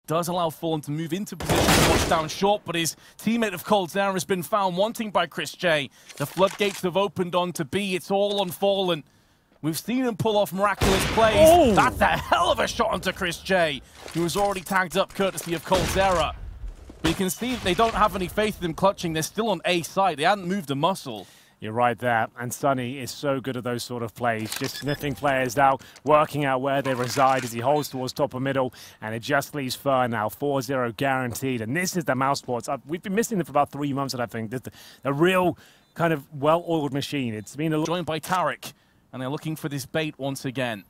Does allow Fallen to move into position to watch down short, but his teammate of coldzera has been found wanting by Chris J. The floodgates have opened on to B. It's all on Fallen. We've seen him pull off miraculous plays. Oh. That's a hell of a shot onto Chris J, who was already tagged up courtesy of coldzera. But you can see they don't have any faith in him clutching. They're still on A side. They hadn't moved a muscle. You're right there, and Sonny is so good at those sort of plays, just sniffing players out, working out where they reside as he holds towards top of middle, and it just leaves Fur now, 4-0 guaranteed, and this is the Mousesports. We've been missing them for about 3 months, and I think the real kind of well-oiled machine. It's been joined by Tarek, and they're looking for this bait once again.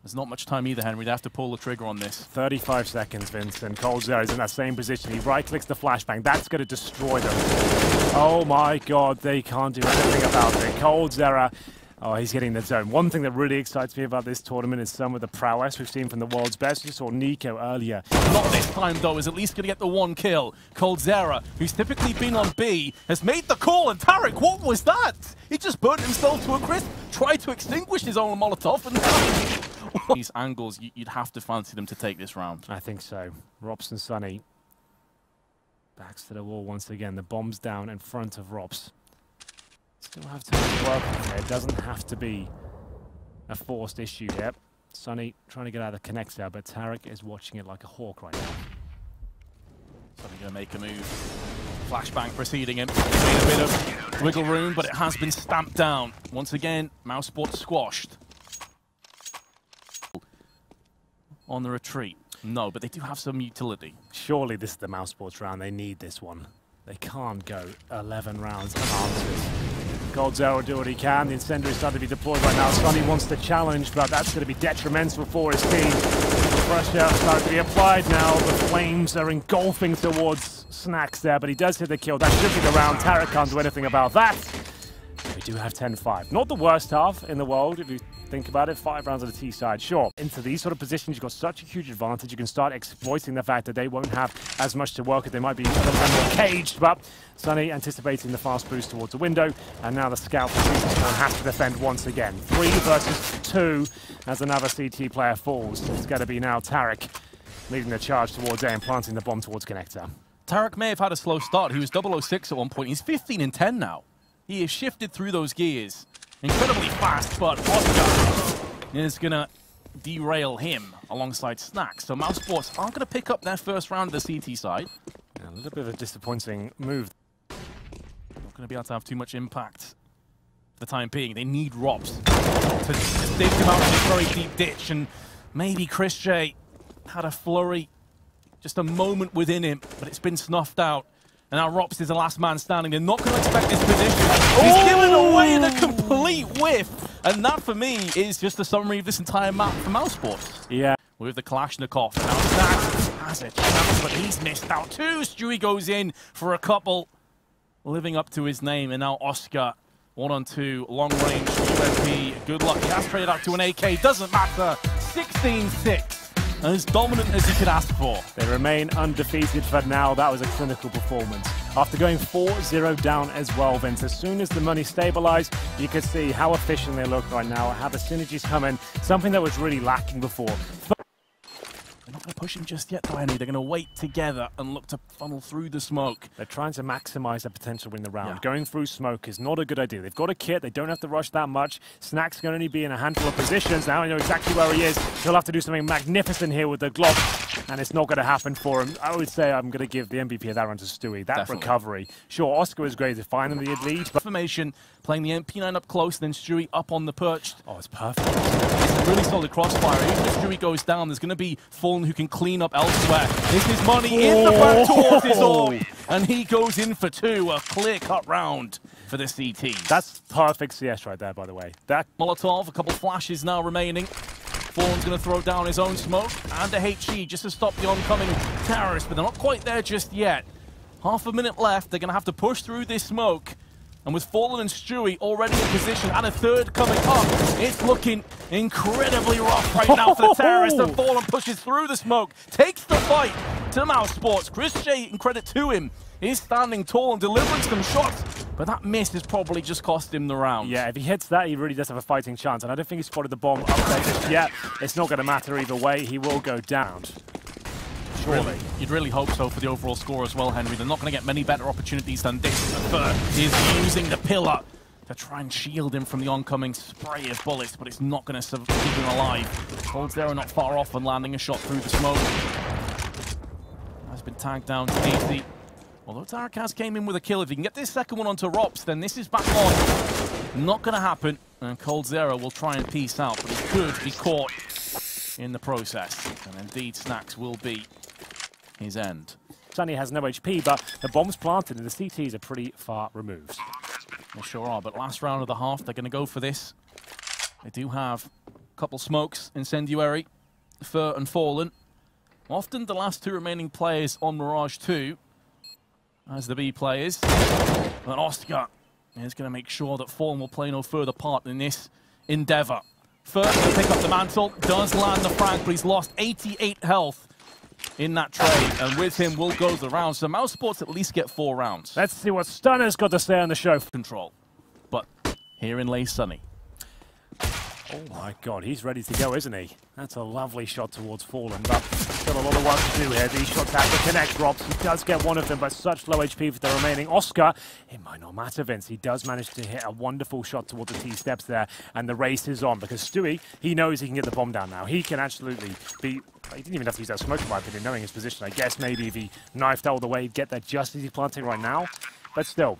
There's not much time either, Henry. They have to pull the trigger on this. 35 seconds, Vincent. coldzera is in that same position. He right-clicks the flashbang. That's going to destroy them. Oh, my God. They can't do anything about it. coldzera, oh, he's getting the zone. One thing that really excites me about this tournament is some of the prowess we've seen from the world's best. You saw Nico earlier. Not this time, though. Is at least going to get the one kill. coldzera, who's typically been on B, has made the call. And Tarek, what was that? He just burnt himself to a crisp, tried to extinguish his own Molotov, and these angles, you'd have to fancy them to take this round. I think so. Rops and Sonny. Backs to the wall once again. The bomb's down in front of Rops. Still have to work on it. It doesn't have to be a forced issue here. Sonny trying to get out of the connector, but Tarek is watching it like a hawk right now. Sonny going to make a move. Flashbang preceding him. Made a bit of wiggle room, but it has been stamped down. Once again, Mousesports squashed. On the retreat. No, but they do have some utility. Surely this is the Mousesports round. They need this one. They can't go 11 rounds unanswered. coldzera will do what he can. The incendiary is starting to be deployed right now. Sonny wants to challenge, but that's going to be detrimental for his team. Pressure starting to be applied now. The flames are engulfing towards Snacks there, but he does hit the kill. That should be the round. Tarek can't do anything about that. We do have 10-5. Not the worst half in the world, if you think about it. 5 rounds on the T side, sure. Into these sort of positions, you've got such a huge advantage. You can start exploiting the fact that they won't have as much to work with. They might be a little bit more caged, but Sonny anticipating the fast boost towards the window, and now the scout has to defend once again. 3 versus 2 as another CT player falls. It's going to be now Tarek leading the charge towards A and planting the bomb towards connector. Tarek may have had a slow start. He was 006 at one point. He's 15-10 now. He has shifted through those gears incredibly fast, but Oscar is going to derail him alongside Snacks. So Mousesports aren't going to pick up their first round of the CT side. Yeah, a little bit of a disappointing move. Not going to be able to have too much impact for the time being. They need Rops to stake him out in this very deep ditch, and maybe Chris J had a flurry, just a moment within him, but it's been snuffed out. And now Rops is the last man standing. They're not going to expect this position. He's given away in a complete whiff. And that, for me, is just a summary of this entire map for Mousesports. Yeah. With the Kalashnikov. Now Snacks has a chance, but he's missed out too. Stewie goes in for a couple, living up to his name. And now Oscar, 1-on-2, long range, UMP. Good luck. He has traded out to an AK. Doesn't matter. 16-6. As dominant as you could ask for. They remain undefeated for now. That was a clinical performance. After going 4-0 down as well, Vince, as soon as the money stabilized, you could see how efficient they look right now, how the synergies come in, something that was really lacking before. They're not going to push him just yet, though, Henry. They're going to wait together and look to funnel through the smoke. They're trying to maximize their potential to win the round. Yeah. Going through smoke is not a good idea. They've got a kit. They don't have to rush that much. Snack's going to only be in a handful of positions. Now I know exactly where he is. He'll have to do something magnificent here with the Glock, and it's not going to happen for him. I would say I'm going to give the MVP of that round to Stewie. That Definitely. Recovery. Sure, Oscar was great to find them the lead. But formation, playing the MP9 up close, then Stewie up on the perch. Oh, it's perfect. It's a really solid crossfire. Even if Stewie goes down, there's going to be Fallen who can clean up elsewhere. This is money in the back towards his orb, and he goes in for 2. A clear-cut round for the CT. That's perfect CS right there, by the way. That Molotov, a couple flashes now remaining. Fallen's going to throw down his own smoke and a HE just to stop the oncoming terrorists, but they're not quite there just yet. Half a minute left. They're going to have to push through this smoke. And with Fallen and Stewie already in position and a third coming up, it's looking incredibly rough right now for the terrorists. And Fallen pushes through the smoke, takes the fight to Mousesports. Chris J, in credit to him, is standing tall and delivering some shots. But that miss has probably just cost him the round. Yeah, if he hits that, he really does have a fighting chance. And I don't think he spotted the bomb up there just yet. It's not going to matter either way. He will go down. surely. You'd really hope so for the overall score as well, Henry. They're not going to get many better opportunities than this. Fur is using the pillar to try and shield him from the oncoming spray of bullets, but it's not going to keep him alive. coldzera not far off and landing a shot through the smoke. Has been tagged down to Easy. Although Tarak came in with a kill, if he can get this second one onto Rops, then this is back on. Not going to happen, and coldzera will try and peace out, but he could be caught in the process. And indeed, Snacks will be his end. Sunny has no HP, but the bomb's planted and the CTs are pretty far removed. They sure are, but last round of the half, they're going to go for this. They do have a couple smokes, Incendiary, Fur and Fallen. Often the last two remaining players on Mirage 2 as the B players. But Oscar is going to make sure that Fallen will play no further part in this endeavor. Fur will pick up the mantle, does land the frag, but he's lost 88 health in that trade, and with him will go the round. So Mousesports at least get 4 rounds. Let's see what Stunner's got to say on the show. Control. But here in lays Sunny. Oh my god, he's ready to go, isn't he? That's a lovely shot towards Fallen, but still a lot of work to do here. These shots have to connect. Drops. He does get one of them, but such low HP for the remaining. Oscar, it might not matter, Vince. He does manage to hit a wonderful shot towards the T-steps there, and the race is on, because Stewie, he knows he can get the bomb down now. He can absolutely be... He didn't even have to use that smoke, in my opinion, knowing his position. I guess maybe if he knifed all the way, he'd get there just as he's planting right now. But still,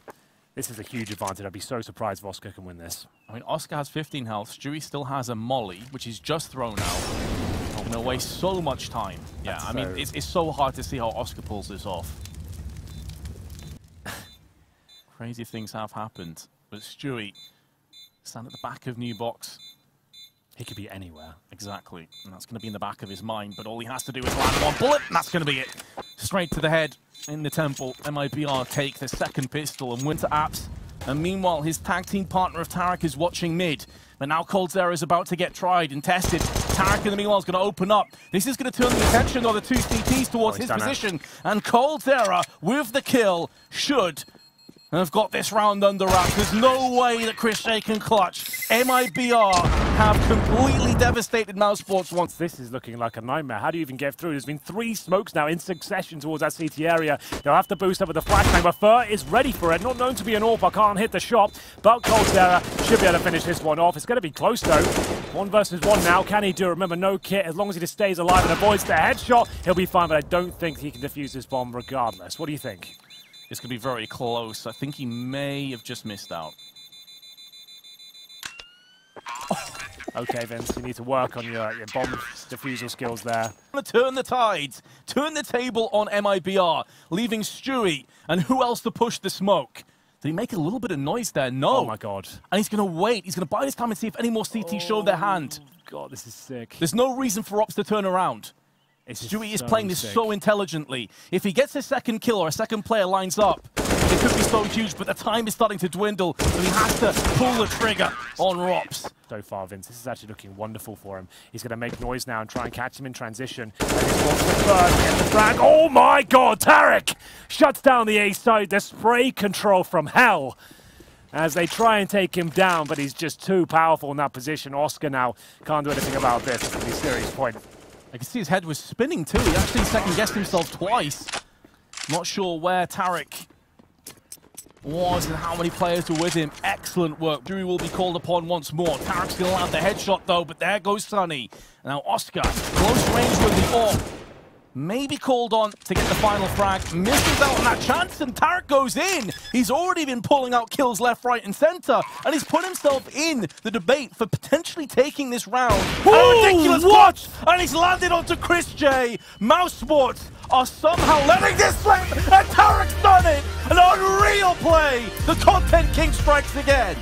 this is a huge advantage. I'd be so surprised if Oscar can win this. I mean, Oscar has 15 health. Stewie still has a molly, which he's just thrown out. Not going to waste so much time. Yeah, I mean, it's so hard to see how Oscar pulls this off. Crazy things have happened. But Stewie, stand at the back of New Box. He could be anywhere. Exactly. And that's going to be in the back of his mind. But all he has to do is land one bullet, and that's going to be it. Straight to the head in the temple. MIBR take the second pistol and win to Apps. And meanwhile, his tag team partner of Tarak is watching mid. But now coldzera is about to get tried and tested. Tarak, in the meanwhile, is going to open up. This is going to turn the attention of the two CTs towards his position. And coldzera, with the kill, should have got this round under wraps. There's no way that Chris Shea can clutch. MIBR have completely devastated Mousesports once. This is looking like a nightmare. How do you even get through? There's been 3 smokes now in succession towards that CT area. They'll have to boost up with the flashbang, but Fur is ready for it. Not known to be an AWP, can't hit the shot, but coldzera should be able to finish this one off. It's going to be close, though. 1 versus 1 now. Can he do it? Remember, no kit. As long as he just stays alive and avoids the headshot, he'll be fine, but I don't think he can defuse this bomb regardless. What do you think? It's going to be very close. I think he may have just missed out. Okay, Vince, you need to work on your bomb defusal skills there. Turn the tides, turn the table on MIBR, leaving Stewie, and who else to push the smoke? Did he make a little bit of noise there? No. Oh my god. And he's going to wait. He's going to bide his time and see if any more CT show their hand. God, this is sick. There's no reason for Ops to turn around. Stewie is playing this so intelligently. If he gets a second kill or a second player lines up, it could be so huge, but the time is starting to dwindle, so he has to pull the trigger on Rops. So far, Vince, this is actually looking wonderful for him. He's going to make noise now and try and catch him in transition. And he's got the first, get the frag. Oh my god, Tarak shuts down the A side. The spray control from hell as they try and take him down, but he's just too powerful in that position. Oscar now can't do anything about this. That's a pretty serious point. I can see his head was spinning too. He actually second-guessed himself twice. Not sure where Tarak was and how many players were with him. Excellent work. Stewie will be called upon once more. Tarak's going to land the headshot though, but there goes Sunny. Now Oscar, close range with the AWP. Maybe called on to get the final frag. Misses out on that chance, and Tarak goes in. He's already been pulling out kills left, right, and center, and he's put himself in the debate for potentially taking this round. Ooh, a ridiculous watch! And he's landed onto Chris J. Mousesports are somehow letting this slip, and Tarak's done it! An unreal play! The Content King strikes again!